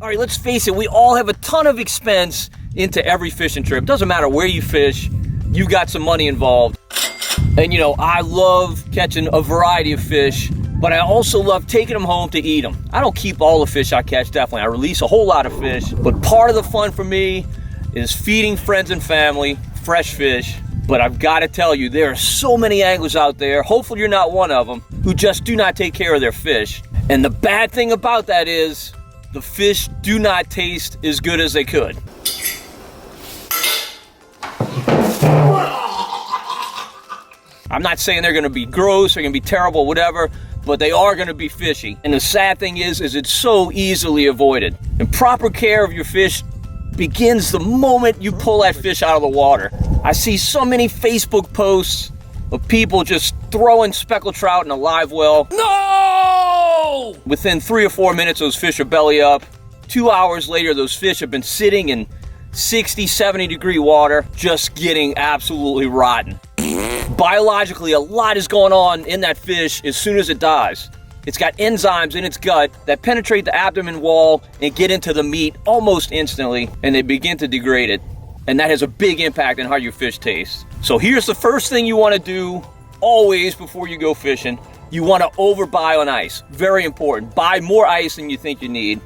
All right, let's face it, we all have a ton of expense into every fishing trip. Doesn't matter where you fish, you got some money involved. And you know, I love catching a variety of fish, but I also love taking them home to eat them. I don't keep all the fish I catch, definitely. I release a whole lot of fish, but part of the fun for me is feeding friends and family fresh fish. But I've got to tell you, there are so many anglers out there, hopefully you're not one of them, who just do not take care of their fish. And the bad thing about that is, the fish do not taste as good as they could. I'm not saying they're gonna be gross, they're gonna be terrible, whatever, but they are gonna be fishy. And the sad thing is it's so easily avoided. And proper care of your fish begins the moment you pull that fish out of the water. I see so many Facebook posts of people just throwing speckled trout in a live well. No! Within 3 or 4 minutes, those fish are belly up. 2 hours later, those fish have been sitting in 60, 70 degree water, just getting absolutely rotten. Biologically, a lot is going on in that fish as soon as it dies. It's got enzymes in its gut that penetrate the abdomen wall and get into the meat almost instantly, and they begin to degrade it. And that has a big impact on how your fish tastes. So here's the first thing you want to do always before you go fishing. You want to overbuy on ice. Very important. Buy more ice than you think you need.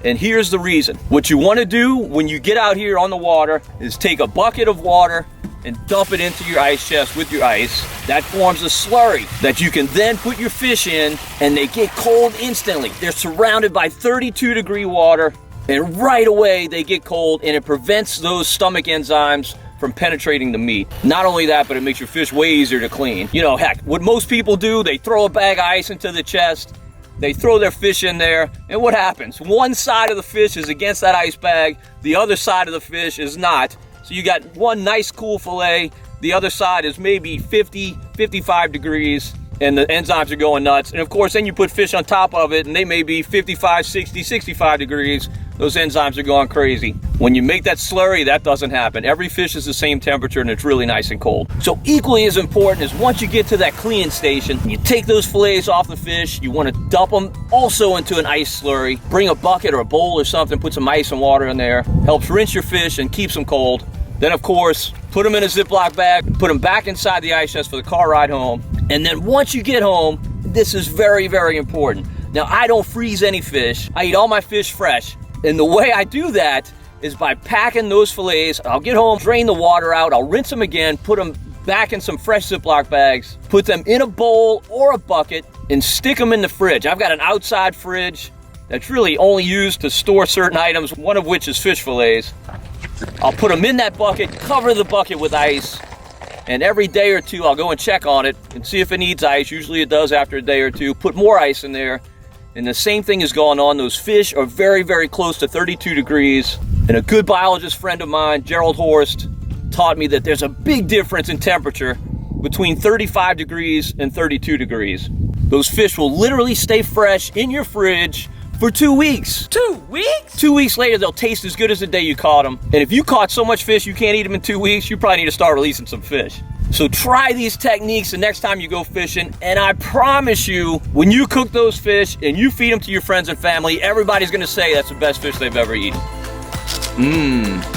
And here's the reason. What you want to do when you get out here on the water is take a bucket of water and dump it into your ice chest with your ice. That forms a slurry that you can then put your fish in, and they get cold instantly. They're surrounded by 32 degree water, and right away they get cold, and it prevents those stomach enzymes from penetrating the meat. Not only that, but it makes your fish way easier to clean. You know, heck, what most people do, they throw a bag of ice into the chest, they throw their fish in there, and what happens? One side of the fish is against that ice bag, the other side of the fish is not. So you got one nice cool fillet, the other side is maybe 50, 55 degrees, and the enzymes are going nuts. And of course, then you put fish on top of it, and they may be 55, 60, 65 degrees. Those enzymes are going crazy. When you make that slurry, that doesn't happen. Every fish is the same temperature, and it's really nice and cold. So equally as important is once you get to that cleaning station, you take those fillets off the fish, you want to dump them also into an ice slurry. Bring a bucket or a bowl or something, put some ice and water in there. Helps rinse your fish and keeps them cold. Then of course, put them in a Ziploc bag, put them back inside the ice chest for the car ride home. And then once you get home, this is very, very important. Now, I don't freeze any fish. I eat all my fish fresh. And the way I do that is by packing those fillets. I'll get home, drain the water out, I'll rinse them again, put them back in some fresh Ziploc bags, put them in a bowl or a bucket, and stick them in the fridge. I've got an outside fridge that's really only used to store certain items, one of which is fish fillets. I'll put them in that bucket, cover the bucket with ice, and every day or two I'll go and check on it and see if it needs ice. Usually it does after a day or two. Put more ice in there, and the same thing is going on. Those fish are very, very close to 32 degrees. And a good biologist friend of mine, Gerald Horst, taught me that there's a big difference in temperature between 35 degrees and 32 degrees. Those fish will literally stay fresh in your fridge for 2 weeks. 2 weeks? 2 weeks later, they'll taste as good as the day you caught them. And if you caught so much fish you can't eat them in 2 weeks, you probably need to start releasing some fish. So try these techniques the next time you go fishing, and I promise you, when you cook those fish and you feed them to your friends and family, everybody's gonna say that's the best fish they've ever eaten. Mmm.